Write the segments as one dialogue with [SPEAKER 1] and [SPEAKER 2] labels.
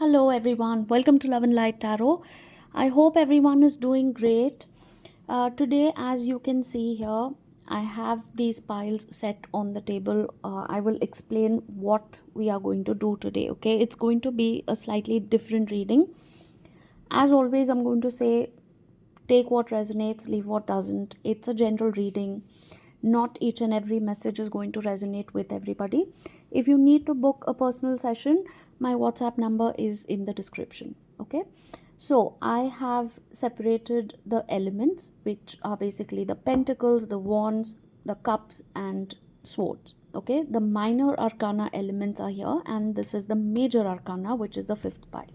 [SPEAKER 1] Hello, everyone. Welcome to Love and Light Tarot. I hope everyone is doing great. Today, as you can see here, I have these piles set on the table. I will explain what we are going to do today. Okay, it's going to be a slightly different reading. As always, I'm going to say take what resonates, leave what doesn't. It's a general reading. Not each and every message is going to resonate with everybody. If you need to book a personal session, my WhatsApp number is in the description. Okay, so I have separated the elements, which are basically the pentacles, the wands, the cups, and swords. Okay, the minor arcana elements are here, and this is the major arcana, which is the fifth pile.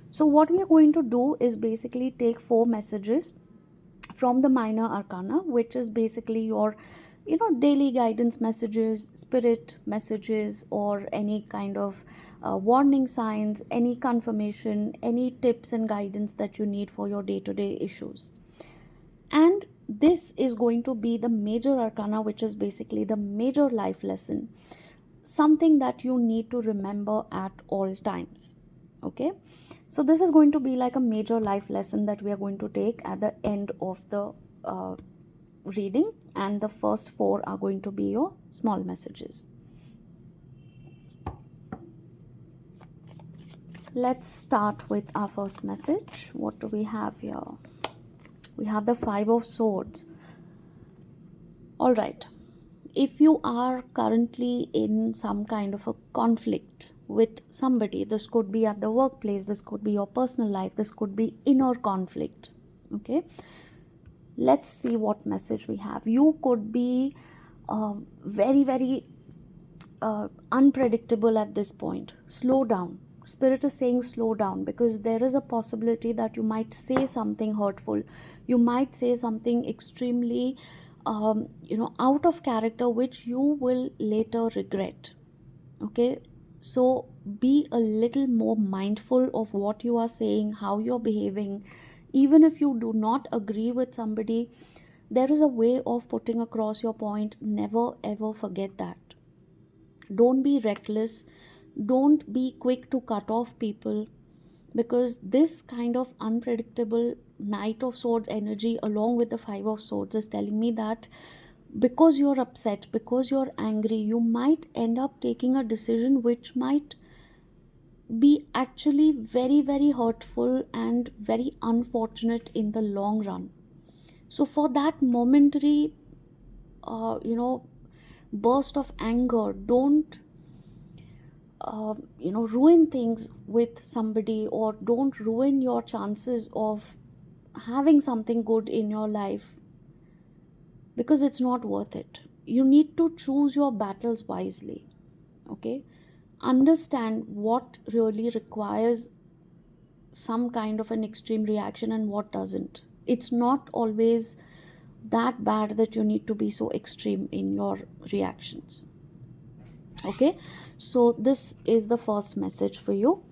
[SPEAKER 1] So what we are going to do is basically take four messages from the minor arcana, which is basically your daily guidance messages, spirit messages, or any kind of warning signs, any confirmation, any tips and guidance that you need for your day-to-day issues. And this is going to be the major arcana, which is basically the major life lesson, something that you need to remember at all times. Okay, so this is going to be like a major life lesson that we are going to take at the end of the reading, and the first four are going to be your small messages. Let's start with our first message. What do we have here? We have the Five of Swords. All right, if you are currently in some kind of a conflict with somebody, this could be at the workplace, this could be your personal life, this could be inner conflict. Okay, let's see what message we have. You could be very unpredictable at this point. Slow down. Spirit is saying slow down, because there is a possibility that you might say something hurtful, you might say something extremely out of character, which you will later regret. Okay, so be a little more mindful of what you are saying, how you're behaving. Even if you do not agree with somebody, there is a way of putting across your point. Never ever forget that. Don't be reckless, don't be quick to cut off people, because this kind of unpredictable Knight of Swords energy along with the Five of Swords is telling me that because you're upset, because you're angry, you might end up taking a decision which might be actually very hurtful and very unfortunate in the long run. So for that momentary burst of anger, don't ruin things with somebody, or don't ruin your chances of having something good in your life, because it's not worth it. You need to choose your battles wisely. Okay, understand what really requires some kind of an extreme reaction and what doesn't. It's not always that bad that you need to be so extreme in your reactions. Okay, so this is the first message for you.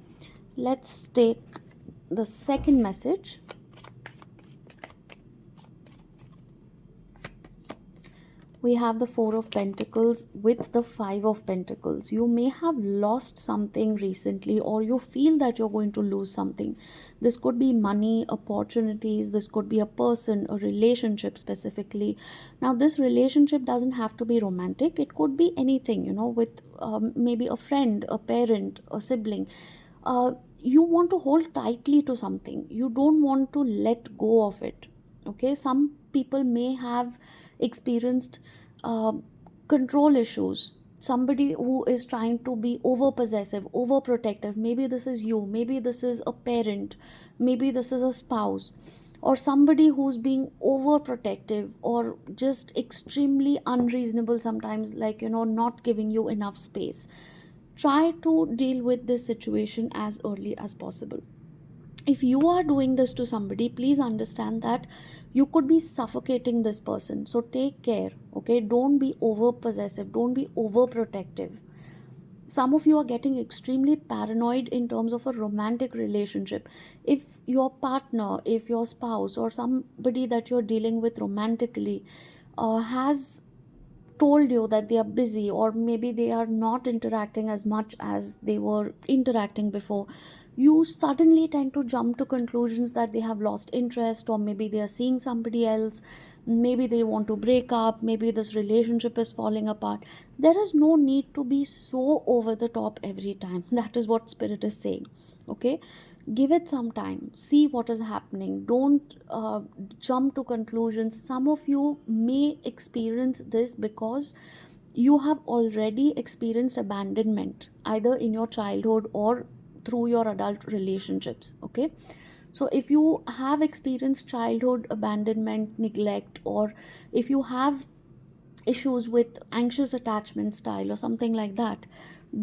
[SPEAKER 1] Let's take the second message. We have the Four of Pentacles with the Five of Pentacles. You may have lost something recently, or you feel that you're going to lose something. This could be money, opportunities, this could be a person, a relationship specifically. Now, this relationship doesn't have to be romantic. It could be anything, with maybe a friend, a parent, a sibling. You want to hold tightly to something. You don't want to let go of it. Okay, some people may have experienced uh, control issues. Somebody who is trying to be over possessive, overprotective. Maybe this is you, maybe this is a parent, maybe this is a spouse, or somebody who's being overprotective or just extremely unreasonable sometimes, like not giving you enough space. Try to deal with this situation as early as possible. If you are doing this to somebody, please understand that you could be suffocating this person. So take care. Okay, don't be over possessive, don't be overprotective. Some of you are getting extremely paranoid in terms of a romantic relationship. If your partner, if your spouse, or somebody that you're dealing with romantically has told you that they are busy, or maybe they are not interacting as much as they were interacting before, you suddenly tend to jump to conclusions that they have lost interest, or maybe they are seeing somebody else, maybe they want to break up, maybe this relationship is falling apart. There is no need to be so over the top every time. That is what spirit is saying. Okay, give it some time, see what is happening. Don't jump to conclusions. Some of you may experience this because you have already experienced abandonment either in your childhood or through your adult relationships. Okay, so if you have experienced childhood abandonment, neglect, or if you have issues with anxious attachment style or something like that,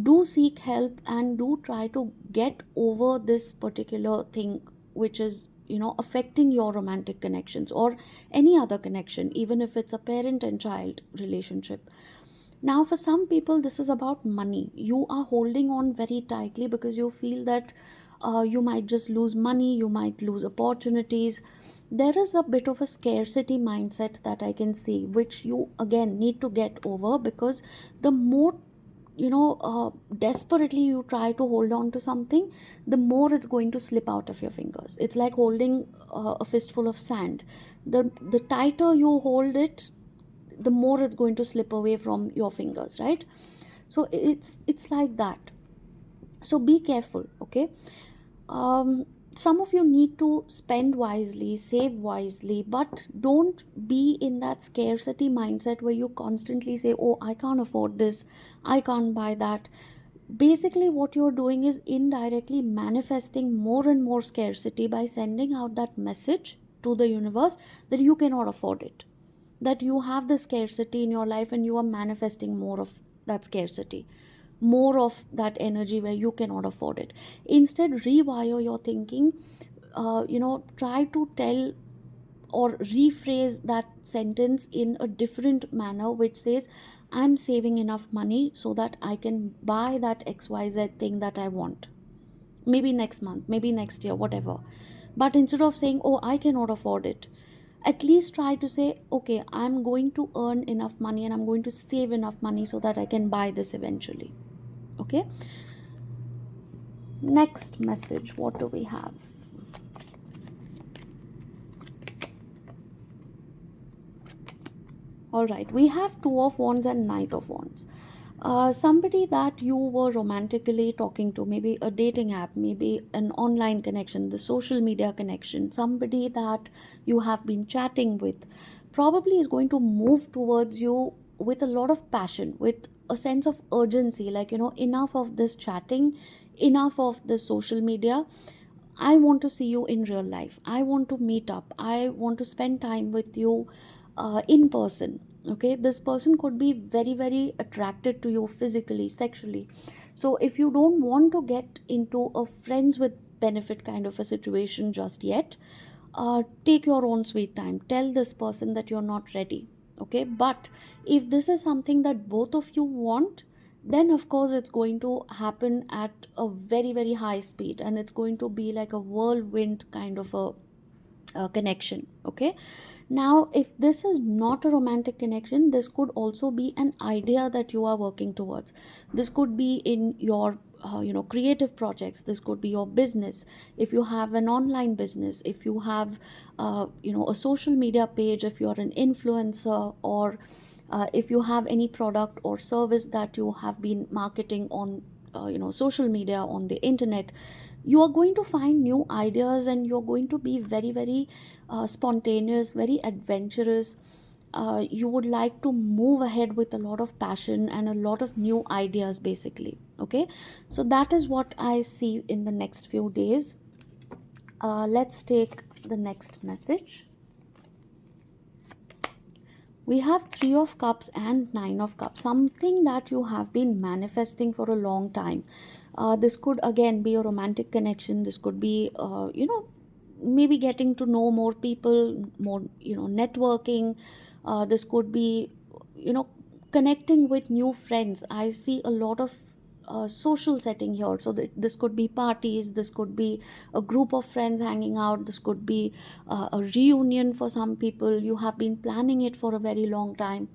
[SPEAKER 1] do seek help and do try to get over this particular thing, which is, affecting your romantic connections or any other connection, even if it's a parent and child relationship. Now, for some people, this is about money. You are holding on very tightly because you feel that you might just lose money, you might lose opportunities. There is a bit of a scarcity mindset that I can see, which you again need to get over, because the more desperately you try to hold on to something, the more it's going to slip out of your fingers. It's like holding a fistful of sand. The tighter you hold it, the more it's going to slip away from your fingers, right? So it's like that. So be careful. Okay, some of you need to spend wisely, save wisely, but don't be in that scarcity mindset where you constantly say, oh, I can't afford this, I can't buy that. Basically what you're doing is indirectly manifesting more and more scarcity by sending out that message to the universe that you cannot afford it, that you have the scarcity in your life, and you are manifesting more of that scarcity, more of that energy where you cannot afford it. Instead, rewire your thinking. Try to tell or rephrase that sentence in a different manner, which says, I'm saving enough money so that I can buy that XYZ thing that I want, maybe next month, maybe next year, whatever. But instead of saying, oh, I cannot afford it, at least try to say, okay, I'm going to earn enough money and I'm going to save enough money so that I can buy this eventually. Okay, next message, what do we have? All right, we have Two of Wands and Knight of Wands. Somebody that you were romantically talking to, maybe a dating app, maybe an online connection, the social media connection, somebody that you have been chatting with, probably is going to move towards you with a lot of passion, with a sense of urgency, like, enough of this chatting, enough of the social media. I want to see you in real life. I want to meet up. I want to spend time with you in person. Okay, this person could be very, very attracted to you physically, sexually. So, if you don't want to get into a friends with benefit kind of a situation just yet, take your own sweet time. Tell this person that you're not ready. Okay, but if this is something that both of you want, then of course it's going to happen at a very, very high speed, and it's going to be like a whirlwind kind of a connection. Okay, now if this is not a romantic connection, this could also be an idea that you are working towards. This could be in your creative projects. This could be your business. If you have an online business, if you have a social media page, if you're an influencer, or if you have any product or service that you have been marketing on social media, on the internet, you are going to find new ideas, and you're going to be very, very spontaneous, very adventurous. You would like to move ahead with a lot of passion and a lot of new ideas, basically. Okay, so that is what I see in the next few days. Let's take the next message. We have Three of Cups and Nine of Cups, something that you have been manifesting for a long time. This could again be a romantic connection. This could be maybe getting to know more people, more networking. This could be you know connecting with new friends. I see a lot of social setting here. So this could be parties, this could be a group of friends hanging out, this could be a reunion. For some people, you have been planning it for a very long time.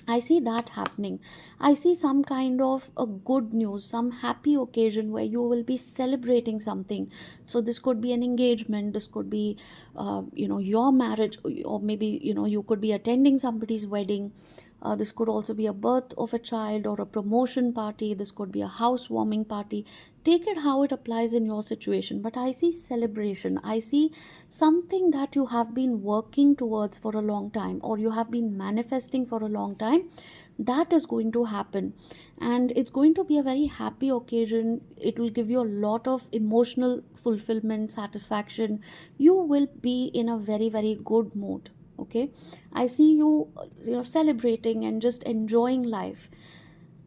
[SPEAKER 1] I see that happening. I see some kind of a good news, some happy occasion where you will be celebrating something. So this could be an engagement, this could be, your marriage, or maybe, you could be attending somebody's wedding. This could also be a birth of a child or a promotion party. This could be a housewarming party. Take it how it applies in your situation. But I see celebration. I see something that you have been working towards for a long time, or you have been manifesting for a long time, that is going to happen. And it's going to be a very happy occasion. It will give you a lot of emotional fulfillment, satisfaction. You will be in a very, very good mood. Okay, I see you, celebrating and just enjoying life.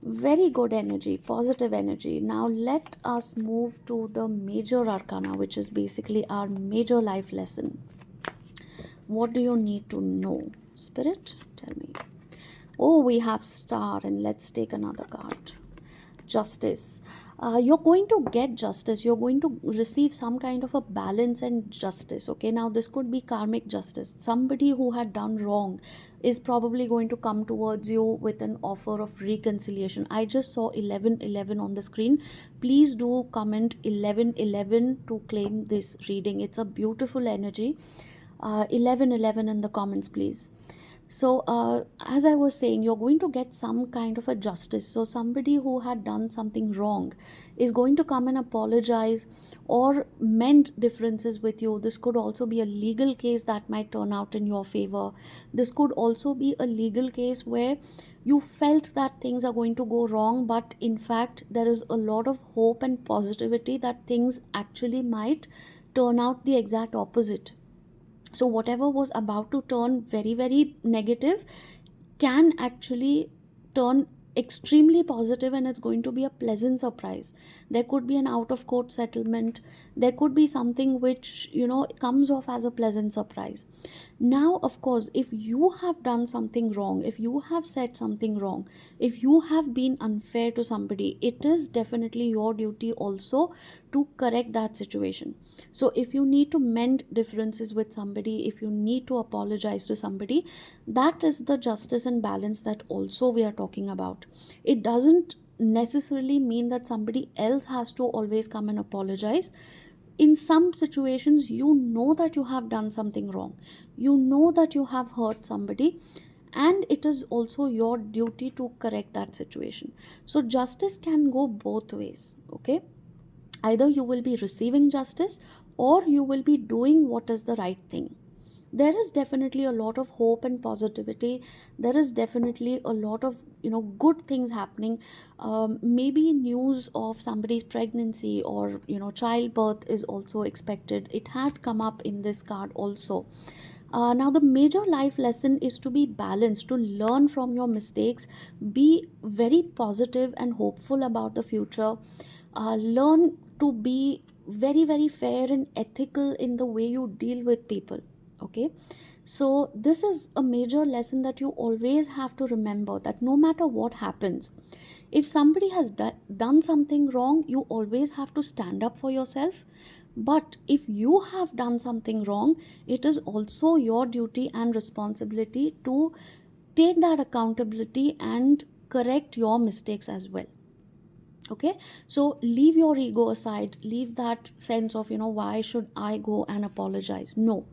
[SPEAKER 1] Very good energy, positive energy. Now let us move to the major arcana, which is basically our major life lesson. What do you need to know? Spirit, tell me. Oh, we have star, and let's take another card. Justice. You're going to get justice. You're going to receive some kind of a balance and justice. Okay, now this could be karmic justice. Somebody who had done wrong is probably going to come towards you with an offer of reconciliation. I just saw 1111 on the screen. Please do comment 1111 to claim this reading. It's a beautiful energy. 1111 in the comments, please. So, as I was saying, you're going to get some kind of a justice. So, somebody who had done something wrong is going to come and apologize or mend differences with you. This could also be a legal case that might turn out in your favor. This could also be a legal case where you felt that things are going to go wrong, but in fact, there is a lot of hope and positivity that things actually might turn out the exact opposite. So whatever was about to turn very, very negative can actually turn extremely positive, and it's going to be a pleasant surprise. There could be an out of court settlement. There could be something which, comes off as a pleasant surprise. Now, of course, if you have done something wrong, if you have said something wrong, if you have been unfair to somebody, it is definitely your duty also to correct that situation. So if you need to mend differences with somebody, if you need to apologize to somebody, that is the justice and balance that also we are talking about. It doesn't necessarily mean that somebody else has to always come and apologize. In some situations, you know that you have done something wrong, you know that you have hurt somebody, and it is also your duty to correct that situation. So justice can go both ways. Okay, either you will be receiving justice or you will be doing what is the right thing. There is definitely a lot of hope and positivity. There is definitely a lot of, good things happening. Maybe news of somebody's pregnancy or, childbirth is also expected. It had come up in this card also. Now, the major life lesson is to be balanced, to learn from your mistakes, be very positive and hopeful about the future. Learn to be very, very fair and ethical in the way you deal with people. Okay, so this is a major lesson that you always have to remember, that no matter what happens, if somebody has done something wrong, you always have to stand up for yourself. But if you have done something wrong, it is also your duty and responsibility to take that accountability and correct your mistakes as well. Okay, so leave your ego aside, leave that sense of, why should I go and apologize? No,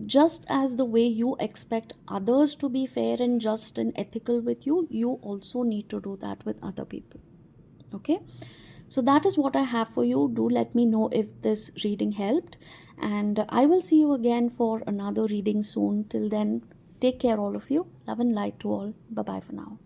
[SPEAKER 1] just as the way you expect others to be fair and just and ethical with you, you also need to do that with other people. Okay, so that is what I have for you. Do let me know if this reading helped, and I will see you again for another reading soon. Till then, take care, all of you. Love and light to all. Bye bye for now.